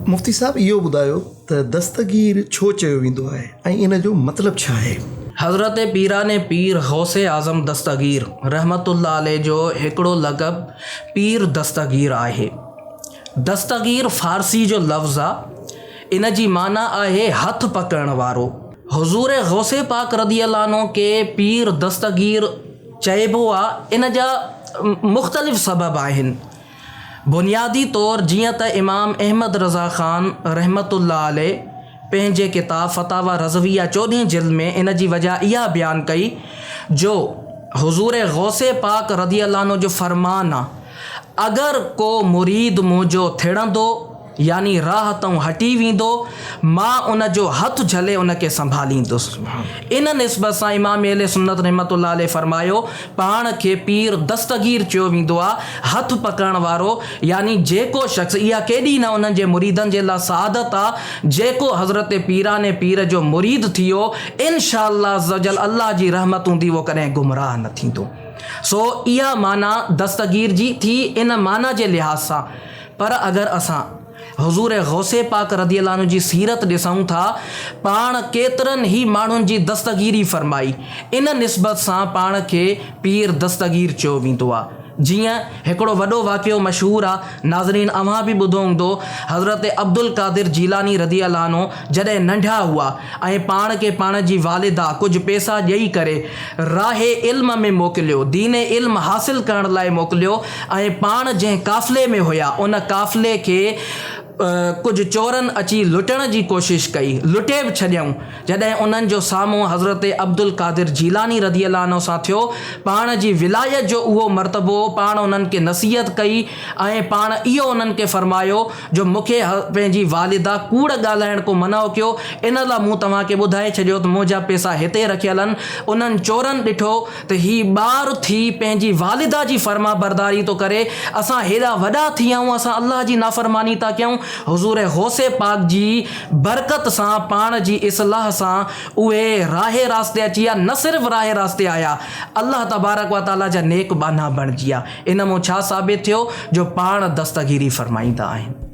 मुफ्ती साहब इहो ॿुधायो त दस्तगीर छो चयो वेंदो आहे ऐं इन जो मतिलबु छा आहे? हज़रत पीराने पीर गौसे आज़म दस्तगीर रहमतुल्लाह अलैह जो हिकिड़ो लक़ब पीर दस्तगीर आहे। दस्तगीर फ़ारसी जो लफ़्ज़ आहे। इन जी माना आहे हथ पकड़ण वारो। हुज़ूर गौसे पाक रज़ी अल्लाह अन्हु के पीर दस्तगीर चइबो आहे, इन जा मुख़्तलिफ़ सबब आहिनि। बुनियादी तौर जीअं त इमाम अहमद रज़ा ख़ान रहमतुल्लाह अलैह पंहिंजे किताब फ़तावा रज़विया 14 जिल्द में इन जी वजह इहा बयानु कई जो हुज़ूर गौसे पाक रज़ी अल्लाह अन्हु जो फ़रमान आहे, अगरि को मुरीद मुंहिंजो थिड़ंदो यानी राह तां हटी वेंदो, मां उन जो हथ झले उन खे संभालींदुसि। इन निस्बत सां इमाम अहले सुन्नत रहमतुल्लाह अलैह फरमायो पाण खे पीर दस्तगीर चयो वेंदो आहे, हथ पकड़ण वारो। यानी जेको शख़्स, इहा केॾी न उन्हनि जे मुरीदनि जे लाइ सआदत आहे, जेको हज़रत पीराने पीर जो मुरीद थियो इंशाअल्लाह अज़्ज़वजल अल्लाह जी रहमत हूंदी, उहो कॾहिं गुमराह न थींदो। सो इहा माना दस्तगीर जी थी इन माना जे लिहाज़ सां। पर अगरि असां हुज़ूर गौसे पाक रज़ी अल्लाह अन्हु जी सीरत ॾिसूं था, पाण केतिरनि ई माण्हुनि जी दस्तगीरी फरमाई, इन निस्बत सां पाण खे पीर दस्तगीर चयो वेंदो आहे। जीअं हिकिड़ो वॾो वाक़ियो मशहूरु आहे, नाज़रीन अव्हां बि ॿुधो हूंदो। हज़रत अब्दुल क़ादिर जीलानी रज़ी अल्लाह अन्हु जॾहिं नंढा हुआ ऐं पाण खे पाण जी वालिदा कुझु पैसा ॾेई करे राहे इल्म में मोकिलियो, दीन इल्म हासिल करण लाइ मोकिलियो, ऐं पाण जंहिं काफ़िले में हुया उन काफ़िले खे कुझु चोरनि अची लुटण जी कोशिशि कई, लुटे बि छॾियऊं। जॾहिं उन्हनि जो साम्हूं हज़रत अब्दुल क़ादिर जीलानी रज़ी अल्लाह अन्हु सां थियो, पाण जी विलायत जो उहो मर्तबो पाण उन्हनि खे नसीहत कई ऐं पाण इहो उन्हनि खे फरमायो जो मूंखे पंहिंजी वालिदा कूड़ ॻाल्हाइण को मना कयो, इन लाइ मूं तव्हांखे ॿुधाए छॾियो त मुंहिंजा पैसा हिते रखियल आहिनि। उन्हनि चोरनि ॾिठो त हीउ ॿार थी पंहिंजी वालिदा जी फर्मा बरदारी थो करे, असां हेॾा वॾा थी विया आहियूं, असां अल्लाह जी नाफ़रमानी था कयूं। हुज़ूर गौसे पाक जी बरकत सां, पाण जी इस्लाह सां उहे राहे रास्ते अची विया। न सिर्फ़ु राहे रास्ते आया, अल्लाह तबारक व तआला जा नेक बाना बणिजी विया। इन मां छा साबित थियो जो पाण दस्तगीरी फरमाईंदा आहिनि।